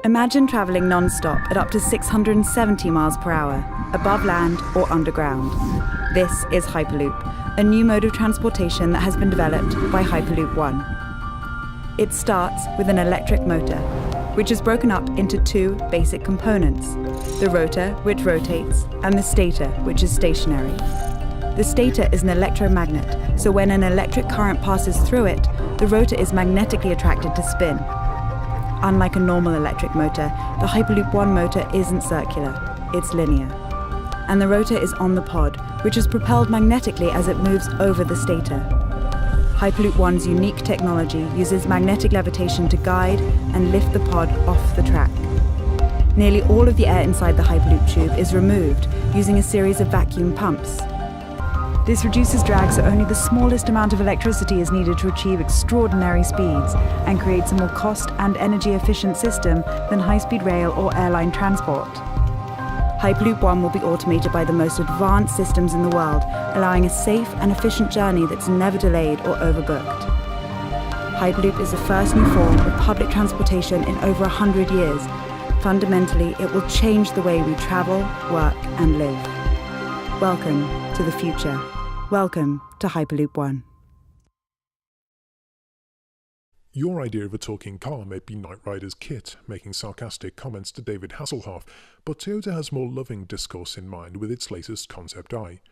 Imagine travelling non-stop at up to 670 miles per hour, above land or underground. This is Hyperloop, a new mode of transportation that has been developed by Hyperloop One. It starts with an electric motor, which is broken up into two basic components: the rotor, which rotates, and the stator, which is stationary. The stator is an electromagnet, so when an electric current passes through it, the rotor is magnetically attracted to spin. Unlike a normal electric motor, the Hyperloop One motor isn't circular, it's linear. And the rotor is on the pod, which is propelled magnetically as it moves over the stator. Hyperloop One's unique technology uses magnetic levitation to guide and lift the pod off the track. Nearly all of the air inside the Hyperloop tube is removed using a series of vacuum pumps. This reduces drag so only the smallest amount of electricity is needed to achieve extraordinary speeds and creates a more cost and energy efficient system than high-speed rail or airline transport. Hyperloop One will be automated by the most advanced systems in the world, allowing a safe and efficient journey that's never delayed or overbooked. Hyperloop is the first new form of public transportation in over 100 years. Fundamentally, it will change the way we travel, work, and live. Welcome to the future. Welcome to Hyperloop One. Your idea of a talking car may be Knight Rider's KITT, making sarcastic comments to David Hasselhoff, but Toyota has more loving discourse in mind with its latest Concept I.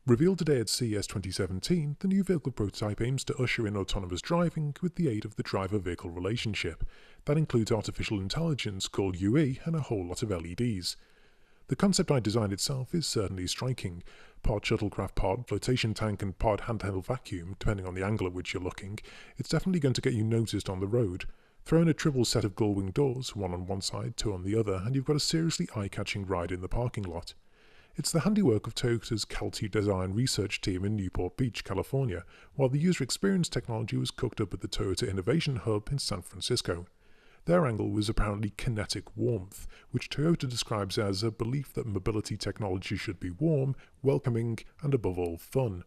Revealed today at CES 2017, the new vehicle prototype aims to usher in autonomous driving with the aid of the driver-vehicle relationship. That includes artificial intelligence called UE and a whole lot of LEDs. The Concept I design itself is certainly striking. Pod shuttlecraft pod, flotation tank and pod handheld vacuum, depending on the angle at which you're looking, it's definitely going to get you noticed on the road. Throw in a triple set of gull-wing doors, one on one side, two on the other, and you've got a seriously eye-catching ride in the parking lot. It's the handiwork of Toyota's Calty Design research team in Newport Beach, California, while the user experience technology was cooked up at the Toyota Innovation Hub in San Francisco. Their angle was apparently kinetic warmth, which Toyota describes as a belief that mobility technology should be warm, welcoming, and above all fun.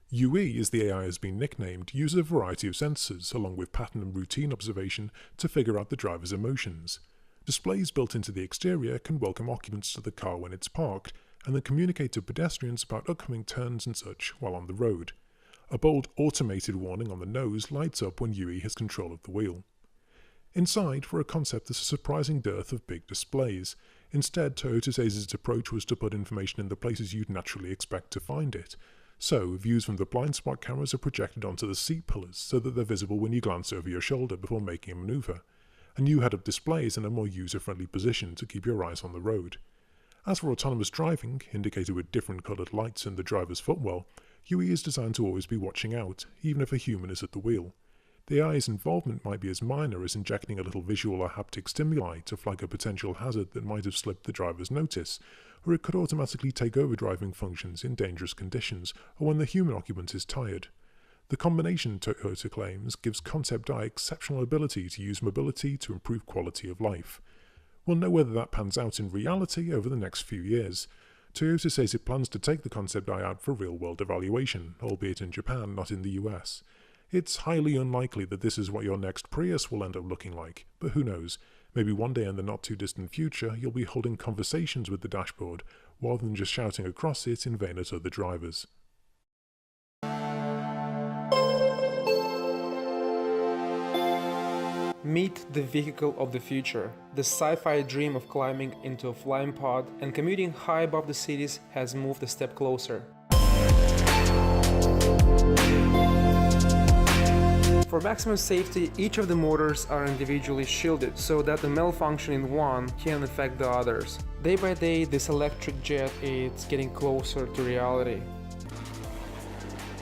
UE, as the AI has been nicknamed, uses a variety of sensors, along with pattern and routine observation, to figure out the driver's emotions. Displays built into the exterior can welcome occupants to the car when it's parked, and then communicate to pedestrians about upcoming turns and such while on the road. A bold automated warning on the nose lights up when UE has control of the wheel. Inside, for a concept, there's a surprising dearth of big displays. Instead, Toyota says its approach was to put information in the places you'd naturally expect to find it. So, views from the blind spot cameras are projected onto the seat pillars so that they're visible when you glance over your shoulder before making a maneuver. A new head-up display is in a more user-friendly position to keep your eyes on the road. As for autonomous driving, indicated with different coloured lights in the driver's footwell, UE is designed to always be watching out, even if a human is at the wheel. The AI's involvement might be as minor as injecting a little visual or haptic stimuli to flag a potential hazard that might have slipped the driver's notice, or it could automatically take over driving functions in dangerous conditions or when the human occupant is tired. The combination, Toyota claims, gives Concept I exceptional ability to use mobility to improve quality of life. We'll know whether that pans out in reality over the next few years. Toyota says it plans to take the Concept I out for real-world evaluation, albeit in Japan, not in the US. It's highly unlikely that this is what your next Prius will end up looking like, but who knows, maybe one day in the not-too-distant future you'll be holding conversations with the dashboard, rather than just shouting across it in vain at other drivers. Meet the vehicle of the future. The sci-fi dream of climbing into a flying pod and commuting high above the cities has moved a step closer. For maximum safety, each of the motors are individually shielded so that the malfunction in one can affect the others. Day by day, this electric jet is getting closer to reality.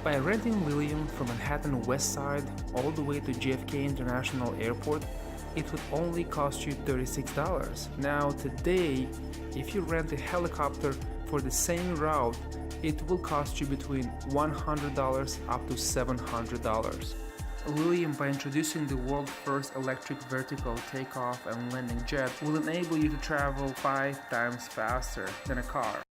By renting Lilium from Manhattan West Side all the way to JFK International Airport, it would only cost you $36. Now today, if you rent a helicopter for the same route, it will cost you between $100 up to $700. Lilium, by introducing the world's first electric vertical takeoff and landing jet, will enable you to travel 5 times faster than a car.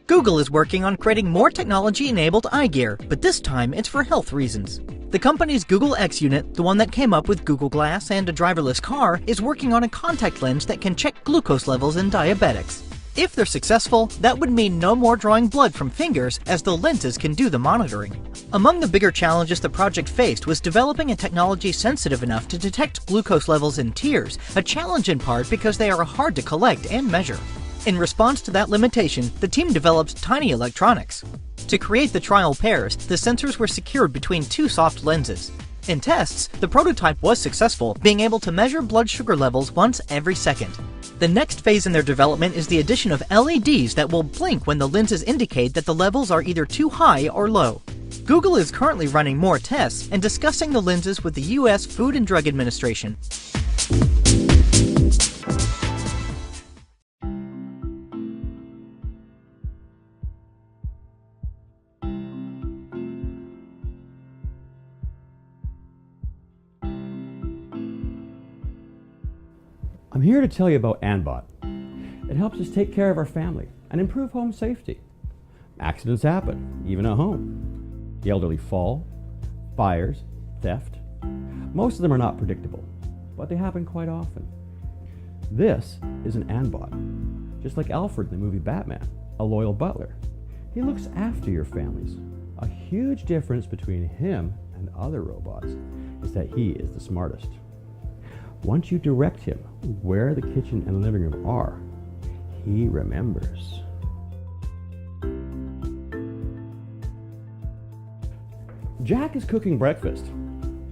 Google is working on creating more technology-enabled eye gear, but this time it's for health reasons. The company's Google X unit, the one that came up with Google Glass and a driverless car, is working on a contact lens that can check glucose levels in diabetics. If they're successful, that would mean no more drawing blood from fingers, as the lenses can do the monitoring. Among the bigger challenges the project faced was developing a technology sensitive enough to detect glucose levels in tears, a challenge in part because they are hard to collect and measure. In response to that limitation, the team developed tiny electronics. To create the trial pairs, the sensors were secured between two soft lenses. In tests, the prototype was successful, being able to measure blood sugar levels once every second. The next phase in their development is the addition of LEDs that will blink when the lenses indicate that the levels are either too high or low. Google is currently running more tests and discussing the lenses with the US Food and Drug Administration. I'm here to tell you about Anbot. It helps us take care of our family and improve home safety. Accidents happen, even at home. The elderly fall, fires, theft. Most of them are not predictable, but they happen quite often. This is an Anbot, just like Alfred in the movie Batman, a loyal butler. He looks after your families. A huge difference between him and other robots is that he is the smartest. Once you direct him where the kitchen and living room are, he remembers. Jack is cooking breakfast.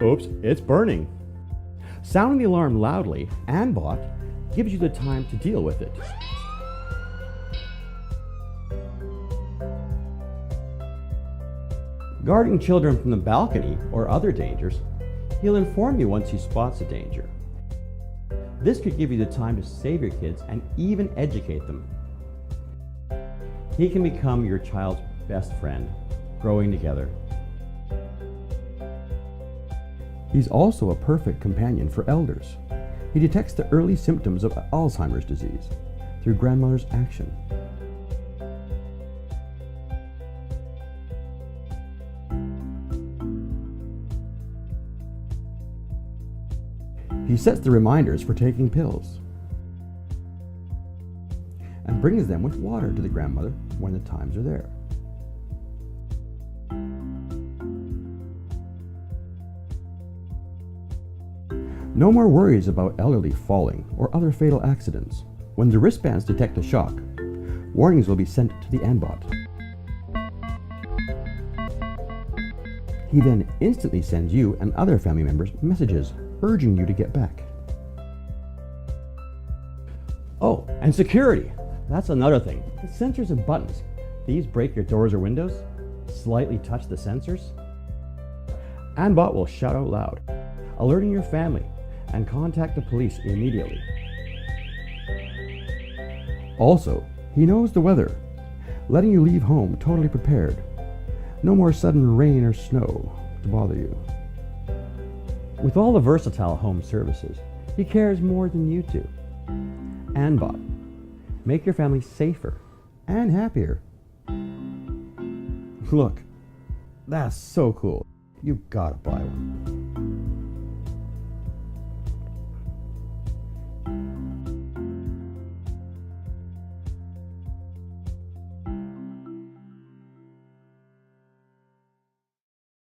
Oops, it's burning. Sounding the alarm loudly, Anbot gives you the time to deal with it. Guarding children from the balcony or other dangers, he'll inform you once he spots a danger. This could give you the time to save your kids and even educate them. He can become your child's best friend, growing together. He's also a perfect companion for elders. He detects the early symptoms of Alzheimer's disease through grandmother's action. He sets the reminders for taking pills and brings them with water to the grandmother when the times are there. No more worries about elderly falling or other fatal accidents. When the wristbands detect a shock, warnings will be sent to the Anbot. He then instantly sends you and other family members messages urging you to get back. Oh, and security. That's another thing. The sensors and buttons. These break your doors or windows, slightly touch the sensors. Anbot will shout out loud, alerting your family, and contact the police immediately. Also, he knows the weather, letting you leave home totally prepared. No more sudden rain or snow to bother you. With all the versatile home services, he cares more than you do. Anbot. Make your family safer and happier. Look, that's so cool. You gotta buy one.